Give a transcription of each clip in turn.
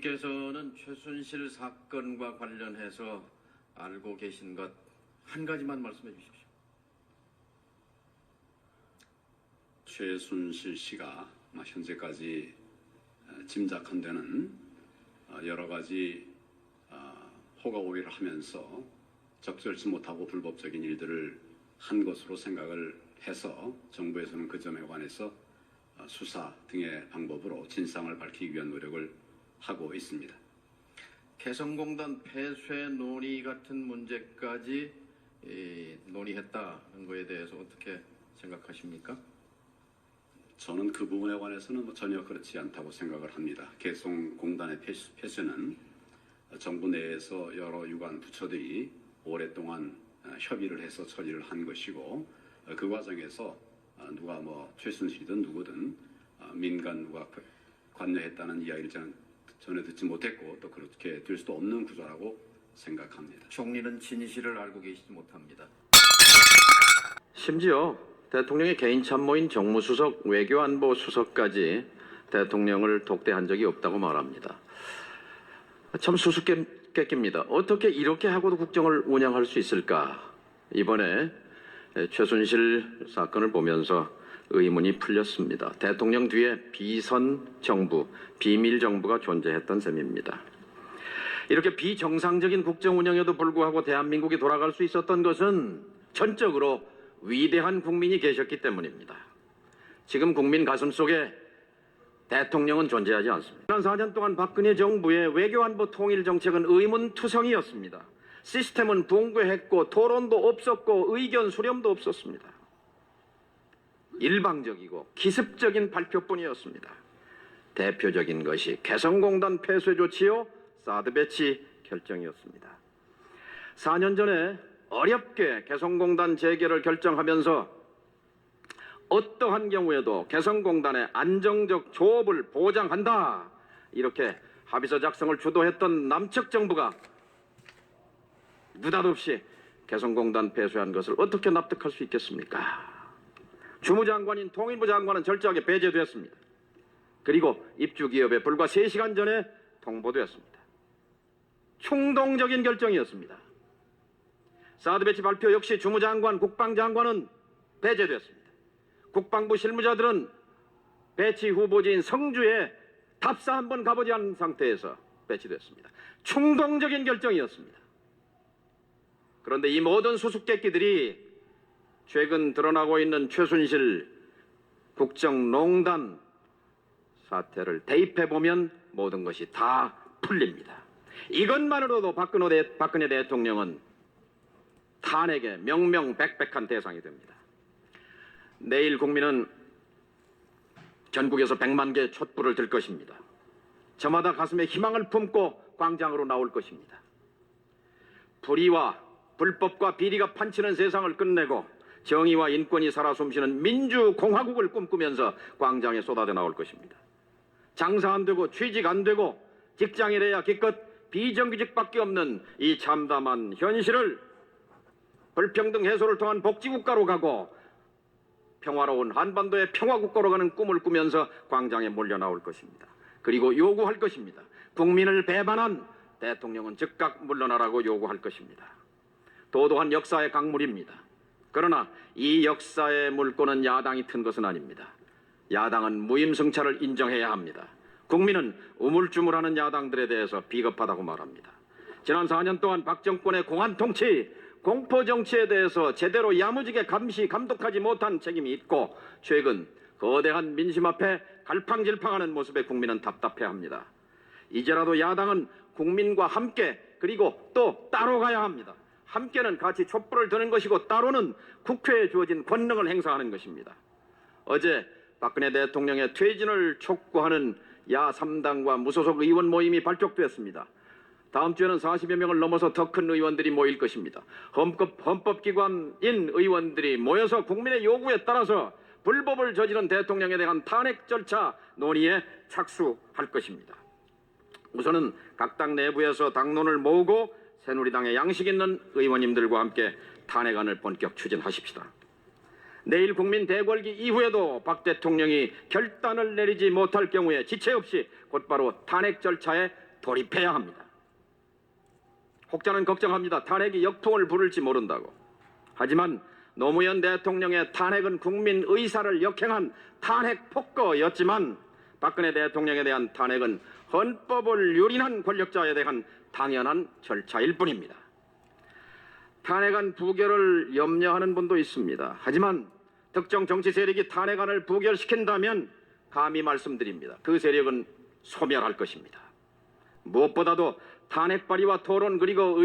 대통령께서는 최순실 사건과 관련해서 알고 계신 것 한 가지만 말씀해 주십시오. 최순실 씨가 현재까지 짐작한 데는 여러 가지 호가호위를 하면서 적절치 못하고 불법적인 일들을 한 것으로 생각을 해서 정부에서는 그 점에 관해서 수사 등의 방법으로 진상을 밝히기 위한 노력을 하고 있습니다. 개성공단 폐쇄 논의 같은 문제까지 논의했다는 것에 대해서 어떻게 생각하십니까? 저는 그 부분에 관해서는 전혀 그렇지 않다고 생각을 합니다. 개성공단의 폐쇄는 정부 내에서 여러 유관 부처들이 오랫동안 협의를 해서 처리를 한 것이고, 그 과정에서 누가 최순실이든 누구든 민간 누가 관여했다는 이야기를 전혀 듣지 못했고 또 그렇게 될 수도 없는 구조라고 생각합니다. 총리는 진실을 알고 계시지 못합니다. 심지어 대통령의 개인 참모인 정무수석, 외교안보수석까지 대통령을 독대한 적이 없다고 말합니다. 참 수수께끼입니다. 어떻게 이렇게 하고도 국정을 운영할 수 있을까? 이번에 최순실 사건을 보면서 의문이 풀렸습니다. 대통령 뒤에 비선 정부, 비밀 정부가 존재했던 셈입니다. 이렇게 비정상적인 국정 운영에도 불구하고 대한민국이 돌아갈 수 있었던 것은 전적으로 위대한 국민이 계셨기 때문입니다. 지금 국민 가슴속에 대통령은 존재하지 않습니다. 지난 4년 동안 박근혜 정부의 외교안보 통일 정책은 의문투성이었습니다. 시스템은 붕괴했고 토론도 없었고 의견 수렴도 없었습니다. 일방적이고 기습적인 발표뿐이었습니다. 대표적인 것이 개성공단 폐쇄 조치요 사드 배치 결정이었습니다. 4년 전에 어렵게 개성공단 재개를 결정하면서 어떠한 경우에도 개성공단의 안정적 조업을 보장한다, 이렇게 합의서 작성을 주도했던 남측 정부가 느닷없이 개성공단 폐쇄한 것을 어떻게 납득할 수 있겠습니까? 주무장관인 통일부 장관은 철저하게 배제됐습니다. 그리고 입주기업에 불과 3시간 전에 통보되었습니다. 충동적인 결정이었습니다. 사드 배치 발표 역시 주무장관, 국방장관은 배제됐습니다. 국방부 실무자들은 배치 후보지인 성주에 답사 한번 가보지 않은 상태에서 배치됐습니다. 충동적인 결정이었습니다. 그런데 이 모든 수수께끼들이 최근 드러나고 있는 최순실 국정농단 사태를 대입해보면 모든 것이 다 풀립니다. 이것만으로도 박근혜 대통령은 탄핵의 명명백백한 대상이 됩니다. 내일 국민은 전국에서 100만 개 촛불을 들 것입니다. 저마다 가슴에 희망을 품고 광장으로 나올 것입니다. 불의와 불법과 비리가 판치는 세상을 끝내고 정의와 인권이 살아 숨쉬는 민주공화국을 꿈꾸면서 광장에 쏟아져 나올 것입니다. 장사 안 되고 취직 안 되고 직장이래야 기껏 비정규직밖에 없는 이 참담한 현실을 불평등 해소를 통한 복지국가로 가고 평화로운 한반도의 평화국가로 가는 꿈을 꾸면서 광장에 몰려 나올 것입니다. 그리고 요구할 것입니다. 국민을 배반한 대통령은 즉각 물러나라고 요구할 것입니다. 도도한 역사의 강물입니다. 그러나 이 역사의 물꼬는 야당이 튼 것은 아닙니다. 야당은 무임승차를 인정해야 합니다. 국민은 우물쭈물하는 야당들에 대해서 비겁하다고 말합니다. 지난 4년 동안 박 정권의 공안 통치, 공포 정치에 대해서 제대로 야무지게 감시, 감독하지 못한 책임이 있고 최근 거대한 민심 앞에 갈팡질팡하는 모습에 국민은 답답해합니다. 이제라도 야당은 국민과 함께 그리고 또 따로 가야 합니다. 함께는 같이 촛불을 드는 것이고 따로는 국회에 주어진 권능을 행사하는 것입니다. 어제 박근혜 대통령의 퇴진을 촉구하는 야 3당과 무소속 의원 모임이 발족됐습니다. 다음 주에는 40여 명을 넘어서 더 큰 의원들이 모일 것입니다. 헌법기관인 의원들이 모여서 국민의 요구에 따라서 불법을 저지른 대통령에 대한 탄핵 절차 논의에 착수할 것입니다. 우선은 각 당 내부에서 당론을 모으고 새누리당의 양식 있는 의원님들과 함께 탄핵안을 본격 추진하십시다. 내일 국민 대궐기 이후에도 박 대통령이 결단을 내리지 못할 경우에 지체 없이 곧바로 탄핵 절차에 돌입해야 합니다. 혹자는 걱정합니다. 탄핵이 역풍을 부를지 모른다고. 하지만 노무현 대통령의 탄핵은 국민 의사를 역행한 탄핵 폭거였지만 박근혜 대통령에 대한 탄핵은 헌법을 유린한 권력자에 대한 당연한 절차일 뿐입니다. 탄핵안 부결을 염려하는 분도 있습니다. 하지만 특정 정치 세력이 탄핵안을 부결시킨다면 감히 말씀드립니다. 그 세력은 소멸할 것입니다. 무엇보다도 탄핵 발의와 토론 그리고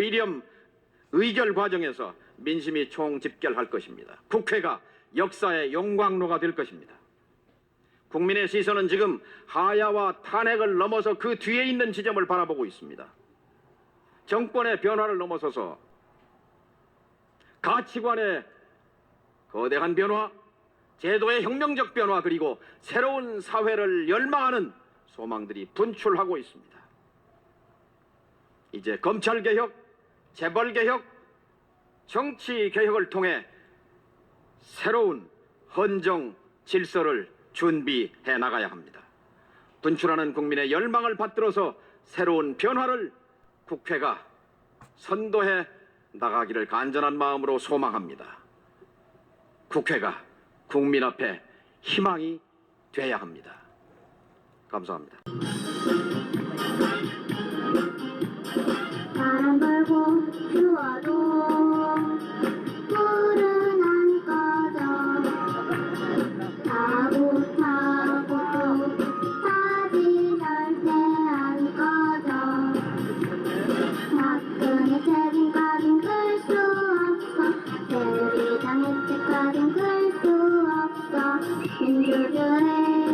의결 과정에서 민심이 총집결할 것입니다. 국회가 역사의 용광로가 될 것입니다. 국민의 시선은 지금 하야와 탄핵을 넘어서 그 뒤에 있는 지점을 바라보고 있습니다. 정권의 변화를 넘어서서 가치관의 거대한 변화, 제도의 혁명적 변화 그리고 새로운 사회를 열망하는 소망들이 분출하고 있습니다. 이제 검찰개혁, 재벌개혁, 정치개혁을 통해 새로운 헌정 질서를 준비해 나가야 합니다. 분출하는 국민의 열망을 받들어서 새로운 변화를 국회가 선도해 나가기를 간절한 마음으로 소망합니다. 국회가 국민 앞에 희망이 돼야 합니다. 감사합니다. 바람 불고 추워도 불은 안 꺼져. 타고 다시 절대 안 꺼져. 박근혜 책임까진 클 수 없어. 새누리당 혜택까진 클 수 없어. 민주주의